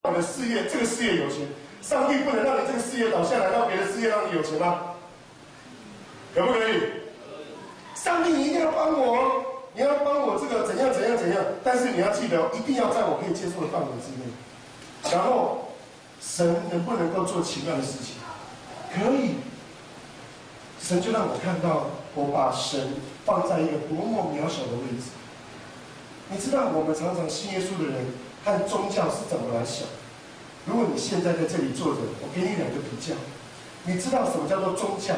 你的事业，这个事业有钱，上帝不能让你这个事业倒下来，让别的事业让你有钱吗？可不可以？上帝，你一定要帮我哦，你要帮我这个怎样怎样怎样，但是你要记得，一定要在我可以接受的范围之内。然后，神能不能够做奇妙的事情？可以。神就让我看到，我把神放在一个多么渺小的位置。你知道，我们常常信耶稣的人和宗教是怎么来想？如果你现在在这里坐着，我给你两个比较。你知道什么叫做宗教？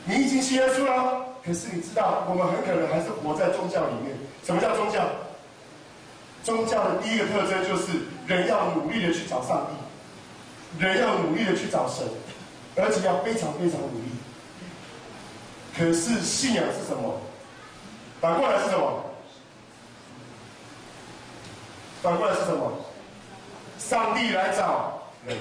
你已经信耶稣了，可是你知道，我们很可能还是活在宗教里面。什么叫宗教？宗教的第一个特征就是人要努力的去找上帝，人要努力的去找神，而且要非常非常努力。可是信仰是什么？反过来是什么？反过来是什么？上帝来找人。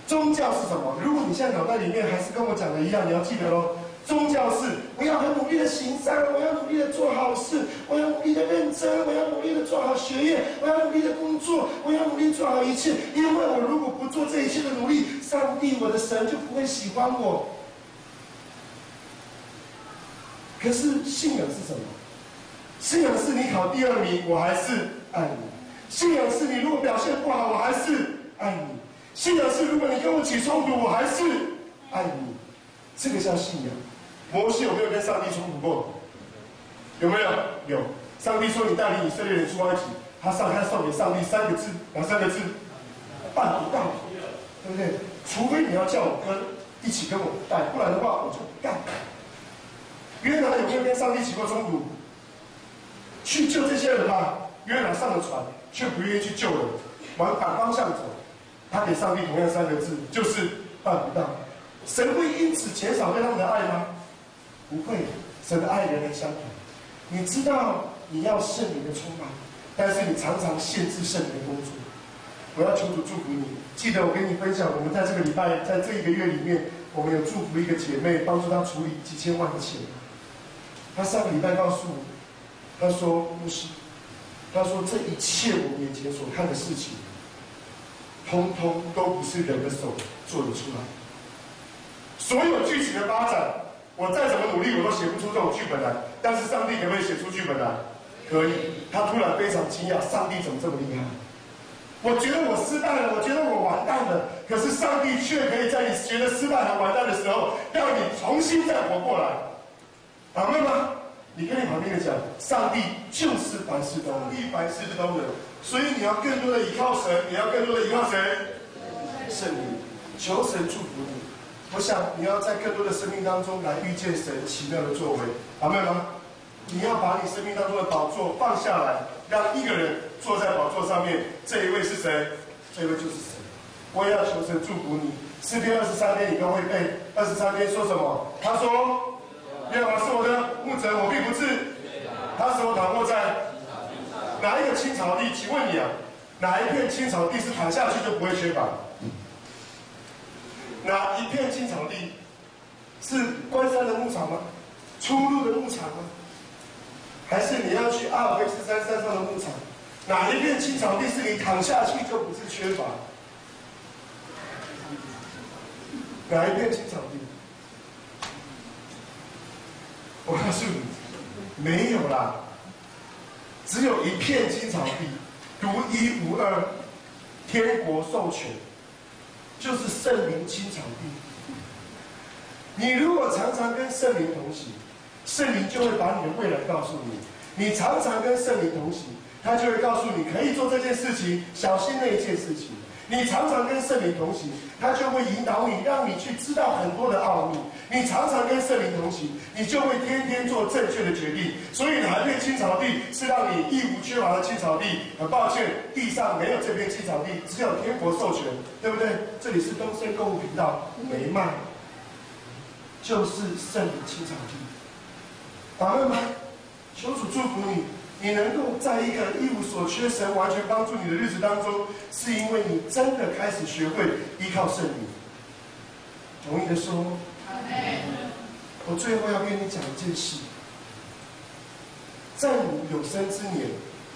宗教是什么？如果你现在脑袋里面还是跟我讲的一样，你要记得咯。宗教是我要很努力的行善，我要努力的做好事，我要努力的认真，我要努力的做好学业，我要努力的工作，我要努力做好一切。因为我如果不做这一切的努力，上帝我的神就不会喜欢我。可是信仰是什么？信仰是你考第2名，我还是爱你；信仰是你如果表现不好，我还是爱你；信仰是如果你跟我起冲突，我还是爱你。这个叫信仰。摩西有没有跟上帝冲突过？有没有？有。上帝说你带领以色列人出埃及，他送给上帝3个字，哪3个字？办不到，对不对？除非你要叫我跟一起跟我带，不然的话我就不干。约拿有没有跟上帝起过冲突？去救这些人吧，约拿上了船，却不愿意去救人，往反方向走。他给上帝同样3个字，就是办不到。神会因此减少对他们的爱吗？不会，神的爱人人相同。你知道你要圣灵的充满，但是你常常限制圣灵的工作。我要求主祝福你。记得我跟你分享，我们在这个礼拜，在这1个月里面，我们有祝福一个姐妹，帮助她处理几千万的钱。她上个礼拜告诉我，她说牧师，她说这一切我眼前所看的事情，通通都不是人的手做得出来。所有剧情的发展，我再怎么努力，我都写不出这种剧本来。但是上帝可不可以写出剧本来？可以。他突然非常惊讶，上帝怎么这么厉害？我觉得我失败了，我觉得我完蛋了。可是上帝却可以在你觉得失败和完蛋的时候，让你重新再活过来。阿们吗？你跟你旁边的讲，上帝就是凡事都能，上帝凡事都能。所以你要更多的依靠神，你要更多的依靠谁？圣灵。求神祝福你。我想你要在更多的生命当中来遇见神奇妙的作为，阿们吗？你要把你生命当中的宝座放下来，让一个人坐在宝座上面。这一位是谁？这一位就是神。我也要求神祝福你。诗篇23篇你都会背。23篇说什么？他说：“耶和华是我的牧者，我并不致。他使我躺卧在哪一个青草地？请问你啊，哪一片青草地是躺下去就不会缺乏？哪一片青草地是关山的牧场吗？出入的牧场吗？还是你要去阿尔卑斯山山上的牧场？哪一片青草地是你躺下去就不是缺乏？哪一片青草地？我告诉你，没有啦，只有一片青草地，独一无二，天国授权。就是圣灵青草地。你如果常常跟圣灵同行，圣灵就会把你的未来告诉你。你常常跟圣灵同行，他就会告诉你可以做这件事情，小心那一件事情。你常常跟圣灵同行，他就会引导你，让你去知道很多的奥秘。你常常跟圣灵同行，你就会天天做正确的决定。所以哪一片青草地是让你一无缺乏的青草地？很抱歉，地上没有这片青草地，只有天国授权，对不对？这里是东森购物频道，没卖，就是圣灵青草地。阿们吗？求主祝福你。你能够在一个一无所缺、神完全帮助你的日子当中，是因为你真的开始学会依靠圣灵。同意的说，我最后要跟你讲一件事，在你有生之年，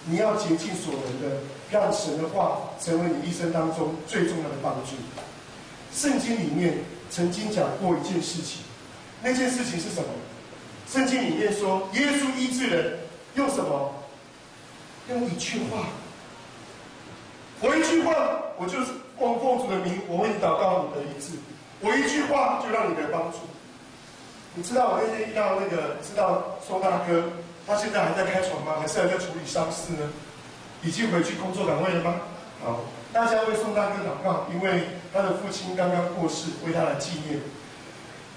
你要竭尽所能的让神的话成为你一生当中最重要的帮助。圣经里面曾经讲过一件事情，那件事情是什么？圣经里面说，耶稣医治人用什么？用一句话。我一句话，我就是奉主的名，我为你祷告，你得医治。我一句话就让你得帮助。你知道我那天遇到知道宋大哥，他现在还在开船吗？还是还在处理丧事呢？已经回去工作岗位了吗？好，大家为宋大哥祷告，因为他的父亲刚刚过世，为他来纪念。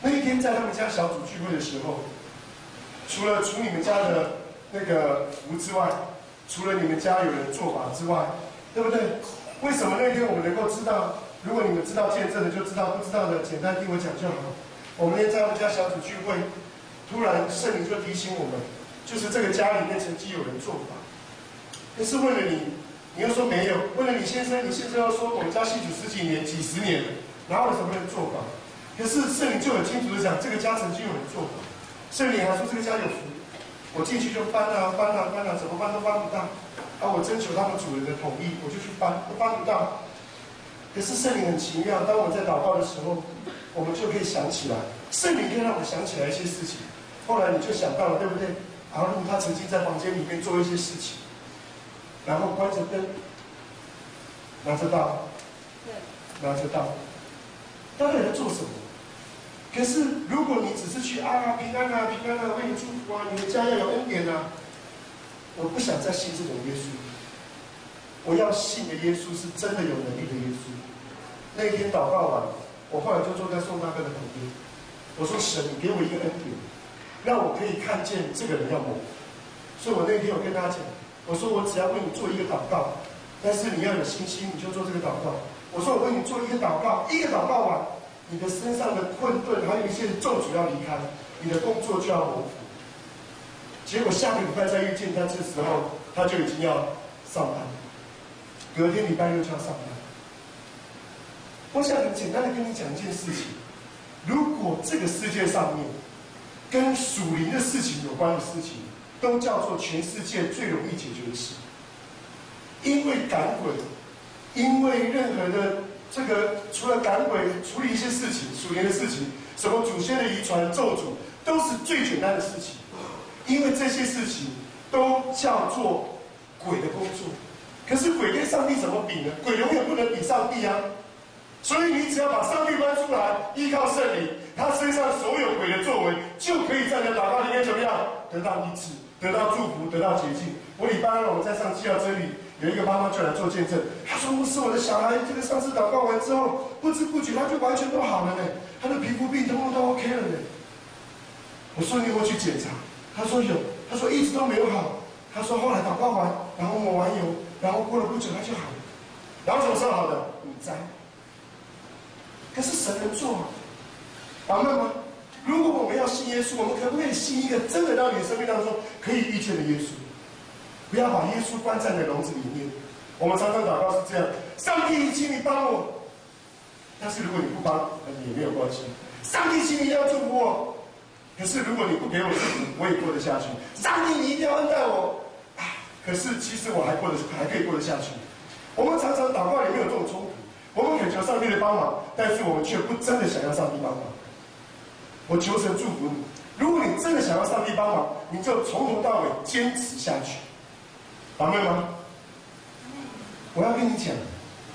那一天在他们家小组聚会的时候，除了除你们家的那个福之外，除了你们家有人做法之外，对不对？为什么那天我们能够知道？如果你们知道见证的就知道，不知道的简单听我讲就好。我们那天在他们家小组聚会，突然圣灵就提醒我们，就是这个家里面曾经有人做法，可是为了你，你又说没有；为了你先生，你先生又说我们家信主十几年、几十年了，哪有什么人做法？可是圣灵就很清楚的讲，这个家曾经有人做法。圣灵还说这个家有福，我进去就翻啊翻啊翻啊，怎么翻都翻不到。我征求他们主人的同意，我就去翻，都翻不到。可是圣灵很奇妙，当我们在祷告的时候，我们就可以想起来，圣灵可以让我们想起来一些事情。后来你就想到了，对不对？阿路他曾经在房间里面做一些事情，然后关着灯，拿着刀，拿着刀，他在做什么？可是如果你只是去平安啊平安啊，为你祝福啊，你的家要有恩典啊，我不想再信这种耶稣。我要信的耶稣是真的有能力的耶稣。那一天祷告完，我后来就坐在宋大哥的旁边，我说：“神，你给我一个恩典，让我可以看见这个人要我。”所以我那天有跟他讲，我说：“我只要为你做一个祷告，但是你要有信心，你就做这个祷告。”我说：“我为你做一个祷告，一个祷告完，你的身上的困顿还有一些咒诅要离开，你的工作就要蒙福。”结果下个礼拜再遇见他，这时候他就已经要上班，隔天礼拜六就要上班。我想很简单的跟你讲一件事情：如果这个世界上面跟属灵的事情有关的事情，都叫做全世界最容易解决的事，因为赶鬼，因为任何的除了赶鬼处理一些事情，属灵的事情，什么祖先的遗传、咒诅，都是最简单的事情。因为这些事情都叫做鬼的工作，可是鬼跟上帝怎么比呢？鬼永远不能比上帝啊！所以你只要把上帝搬出来，依靠圣灵，他身上所有鬼的作为，就可以在你的祷告里面怎么样？得到医治，得到祝福，得到洁净。我礼拜二我们在上基要真理，有一个妈妈就来做见证，她说：“是我的小孩，这个上次祷告完之后，不知不觉他就完全都好了呢，他的皮肤病通通都 OK 了呢。”我说：“你有没有去检查？”他说有，他说一直都没有好，他说后来祷告完，然后抹完油，然后过了不久他就好了，然后什么时候好的？你灾。可是神能做啊，阿们吗？如果我们要信耶稣，我们可不可以信一个真的让你的生命当中可以遇见的耶稣？不要把耶稣关在你的笼子里面。我们常常祷告是这样：上帝，请你帮我。但是如果你不帮，也没有关系。上帝，请你要祝福我。可是如果你不给我祝福，我也过得下去。上帝，你一定要恩待我。可是其实我还可以过得下去。我们常常祷告里面有这种冲突，我们恳求上帝的帮忙，但是我们却不真的想要上帝帮忙。我求神祝福你，如果你真的想要上帝帮忙，你就从头到尾坚持下去。阿们吗？我要跟你讲，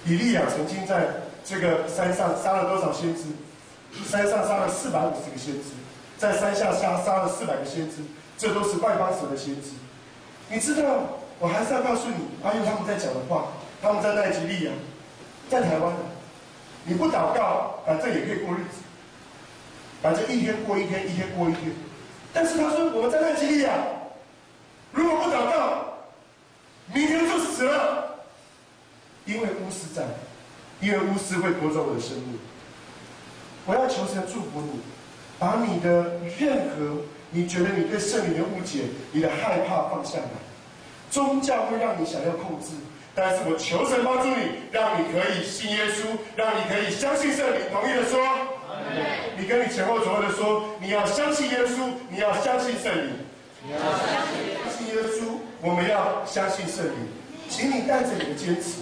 以利亚曾经在这个山上杀了多少先知？山上杀了450个先知，在山下杀了400个先知，这都是外邦神的先知。你知道，我还是要告诉你，阿用他们在讲的话，他们在奈及利亚，在台湾，你不祷告，反正也可以过日子，反正一天过一天，一天过一天。但是他说我们在奈及利亚，如果不祷告，明天就死了，因为巫师在，因为巫师会夺走我的生命。我要求神祝福你，把你的任何你觉得你对圣灵的误解、你的害怕放下来。宗教会让你想要控制，但是我求神帮助你，让你可以信耶稣，让你可以相信圣灵。同意的说，你跟你前后左右的说，你要相信耶稣，你要相信圣灵，你要相信耶稣，我们要相信圣灵，请你带着你的坚持，